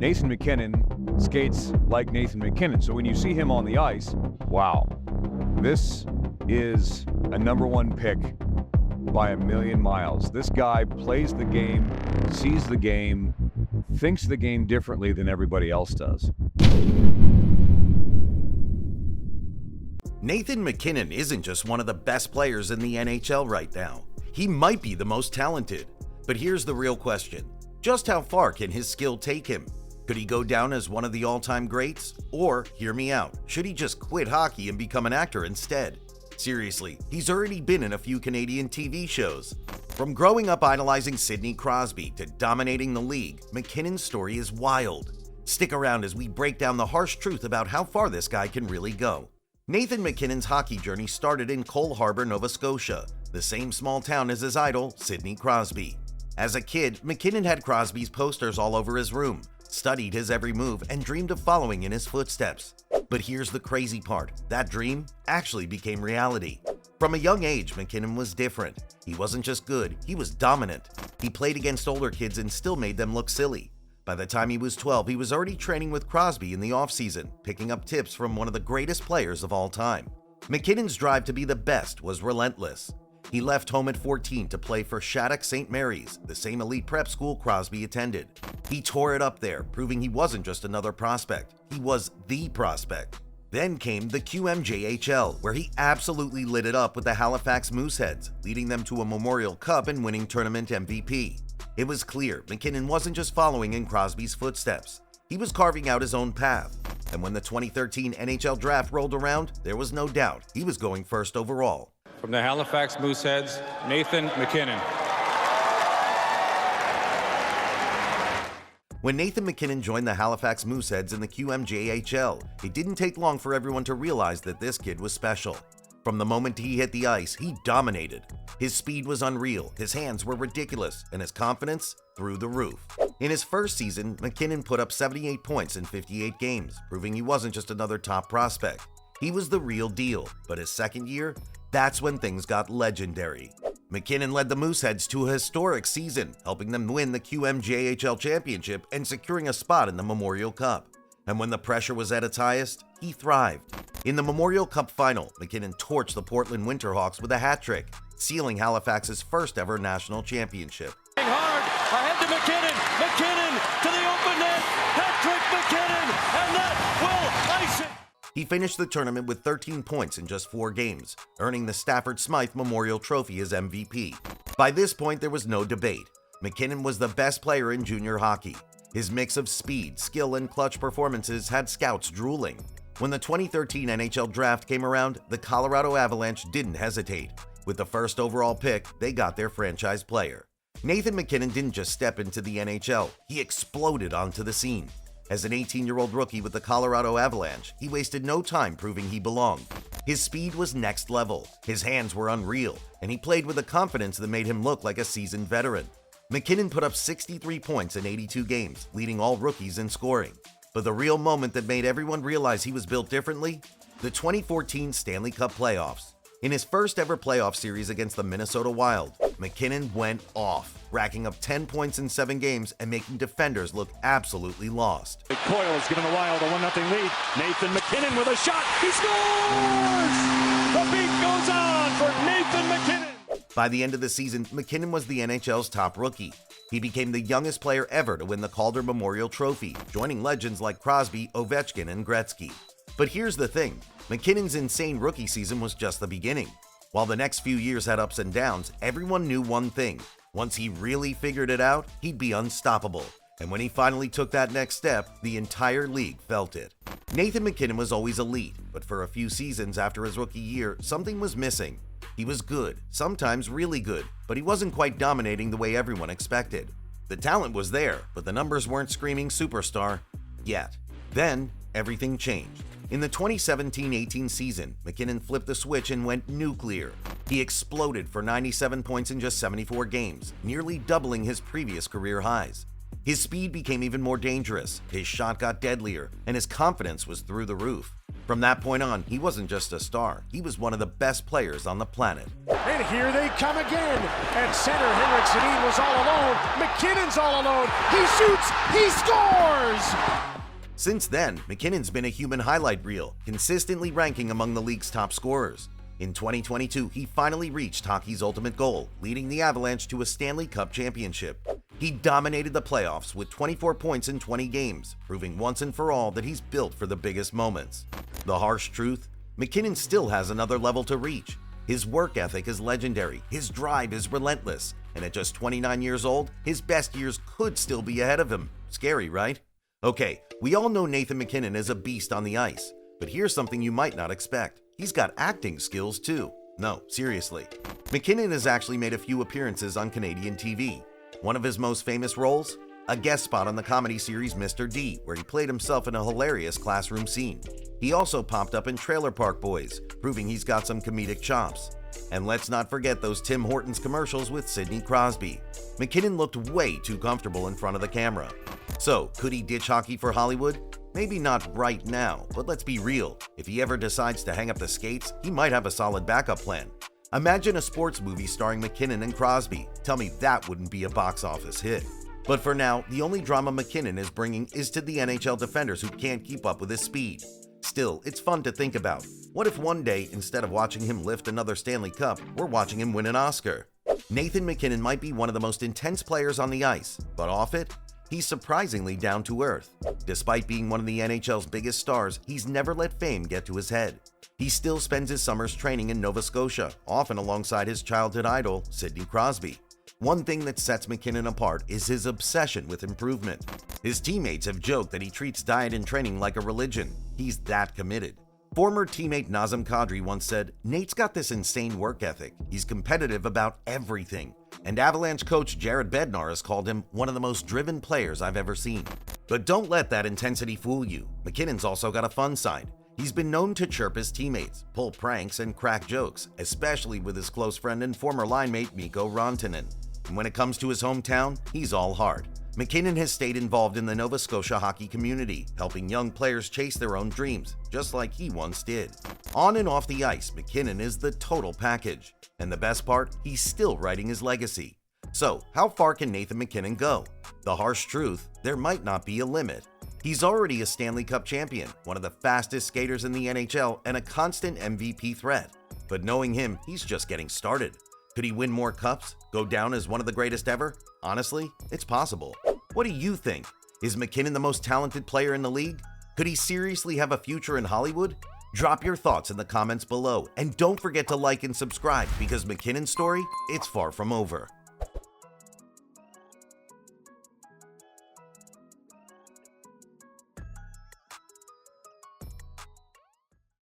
Nathan MacKinnon skates like Nathan MacKinnon. So when you see him on the ice, wow, this is a #1 pick by a million miles. This guy plays the game, sees the game, thinks the game differently than everybody else does. Nathan MacKinnon isn't just one of the best players in the NHL right now. He might be the most talented. But here's the real question. Just how far can his skill take him? Could he go down as one of the all-time greats? Or, hear me out, should he just quit hockey and become an actor instead? Seriously, he's already been in a few Canadian TV shows. From growing up idolizing Sidney Crosby to dominating the league, MacKinnon's story is wild. Stick around as we break down the harsh truth about how far this guy can really go. Nathan MacKinnon's hockey journey started in Cole Harbour, Nova Scotia, the same small town as his idol, Sidney Crosby. As a kid, MacKinnon had Crosby's posters all over his room, studied his every move, and dreamed of following in his footsteps. But here's the crazy part. That dream actually became reality. From a young age, MacKinnon was different. He wasn't just good, he was dominant. He played against older kids and still made them look silly. By the time he was 12, he was already training with Crosby in the offseason, picking up tips from one of the greatest players of all time. MacKinnon's drive to be the best was relentless. He left home at 14 to play for Shattuck St. Mary's, the same elite prep school Crosby attended. He tore it up there, proving he wasn't just another prospect, he was the prospect. Then came the QMJHL, where he absolutely lit it up with the Halifax Mooseheads, leading them to a Memorial Cup and winning tournament MVP. It was clear MacKinnon wasn't just following in Crosby's footsteps, he was carving out his own path. And when the 2013 NHL draft rolled around, there was no doubt he was going first overall. From the Halifax Mooseheads, Nathan MacKinnon. When Nathan MacKinnon joined the Halifax Mooseheads in the QMJHL, it didn't take long for everyone to realize that this kid was special. From the moment he hit the ice, he dominated. His speed was unreal, his hands were ridiculous, and his confidence through the roof. In his first season, MacKinnon put up 78 points in 58 games, proving he wasn't just another top prospect. He was the real deal, but his second year, that's when things got legendary. MacKinnon led the Mooseheads to a historic season, helping them win the QMJHL championship and securing a spot in the Memorial Cup. And when the pressure was at its highest, he thrived. In the Memorial Cup final, MacKinnon torched the Portland Winterhawks with a hat trick, sealing Halifax's first ever national championship. Hard ahead to MacKinnon. MacKinnon to the open net. Hat trick MacKinnon, and that will ice it. He finished the tournament with 13 points in just 4 games, earning the Stafford Smythe Memorial Trophy as MVP. By this point, there was no debate. MacKinnon was the best player in junior hockey. His mix of speed, skill, and clutch performances had scouts drooling. When the 2013 NHL draft came around, the Colorado Avalanche didn't hesitate. With the first overall pick, they got their franchise player. Nathan MacKinnon didn't just step into the NHL, he exploded onto the scene. As an 18-year-old rookie with the Colorado Avalanche, he wasted no time proving he belonged. His speed was next level, his hands were unreal, and he played with a confidence that made him look like a seasoned veteran. MacKinnon put up 63 points in 82 games, leading all rookies in scoring. But the real moment that made everyone realize he was built differently? The 2014 Stanley Cup playoffs. In his first ever playoff series against the Minnesota Wild, MacKinnon went off, racking up 10 points in 7 games and making defenders look absolutely lost. Coyle has given the Wild a 1-0 lead. Nathan MacKinnon with a shot. He scores! The beat goes on for Nathan MacKinnon. By the end of the season, MacKinnon was the NHL's top rookie. He became the youngest player ever to win the Calder Memorial Trophy, joining legends like Crosby, Ovechkin, and Gretzky. But here's the thing, MacKinnon's insane rookie season was just the beginning. While the next few years had ups and downs, everyone knew one thing. Once he really figured it out, he'd be unstoppable. And when he finally took that next step, the entire league felt it. Nathan MacKinnon was always elite, but for a few seasons after his rookie year, something was missing. He was good, sometimes really good, but he wasn't quite dominating the way everyone expected. The talent was there, but the numbers weren't screaming superstar yet. Then, everything changed. In the 2017-18 season, MacKinnon flipped the switch and went nuclear. He exploded for 97 points in just 74 games, nearly doubling his previous career highs. His speed became even more dangerous, his shot got deadlier, and his confidence was through the roof. From that point on, he wasn't just a star, he was one of the best players on the planet. And here they come again. At center, Henrik Sedin was all alone. MacKinnon's all alone. He shoots, he scores! Since then, MacKinnon's been a human highlight reel, consistently ranking among the league's top scorers. In 2022, he finally reached hockey's ultimate goal, leading the Avalanche to a Stanley Cup championship. He dominated the playoffs with 24 points in 20 games, proving once and for all that he's built for the biggest moments. The harsh truth? MacKinnon still has another level to reach. His work ethic is legendary, his drive is relentless, and at just 29 years old, his best years could still be ahead of him. Scary, right? Okay, we all know Nathan MacKinnon is a beast on the ice, but here's something you might not expect. He's got acting skills too. No, seriously. MacKinnon has actually made a few appearances on Canadian TV. One of his most famous roles? A guest spot on the comedy series Mr. D, where he played himself in a hilarious classroom scene. He also popped up in Trailer Park Boys, proving he's got some comedic chops. And let's not forget those Tim Hortons commercials with Sidney Crosby. MacKinnon looked way too comfortable in front of the camera. So, could he ditch hockey for Hollywood? Maybe not right now, but let's be real. If he ever decides to hang up the skates, he might have a solid backup plan. Imagine a sports movie starring MacKinnon and Crosby. Tell me that wouldn't be a box office hit. But for now, the only drama MacKinnon is bringing is to the NHL defenders who can't keep up with his speed. Still, it's fun to think about. What if one day, instead of watching him lift another Stanley Cup, we're watching him win an Oscar? Nathan MacKinnon might be one of the most intense players on the ice, but off it, he's surprisingly down to earth. Despite being one of the NHL's biggest stars, he's never let fame get to his head. He still spends his summers training in Nova Scotia, often alongside his childhood idol, Sidney Crosby. One thing that sets MacKinnon apart is his obsession with improvement. His teammates have joked that he treats diet and training like a religion. He's that committed. Former teammate Nazem Kadri once said, "Nate's got this insane work ethic. He's competitive about everything." And Avalanche coach Jared Bednar has called him one of the most driven players I've ever seen. But don't let that intensity fool you. MacKinnon's also got a fun side. He's been known to chirp his teammates, pull pranks, and crack jokes, especially with his close friend and former line mate Mikko Rantanen. And when it comes to his hometown, he's all heart. MacKinnon has stayed involved in the Nova Scotia hockey community, helping young players chase their own dreams, just like he once did. On and off the ice, MacKinnon is the total package. And the best part, he's still writing his legacy. So, how far can Nathan MacKinnon go? The harsh truth, there might not be a limit. He's already a Stanley Cup champion, one of the fastest skaters in the NHL, and a constant MVP threat. But knowing him, he's just getting started. Could he win more cups? Go down as one of the greatest ever? Honestly, it's possible. What do you think? Is MacKinnon the most talented player in the league? Could he seriously have a future in Hollywood? Drop your thoughts in the comments below, and don't forget to like and subscribe because MacKinnon's story, it's far from over.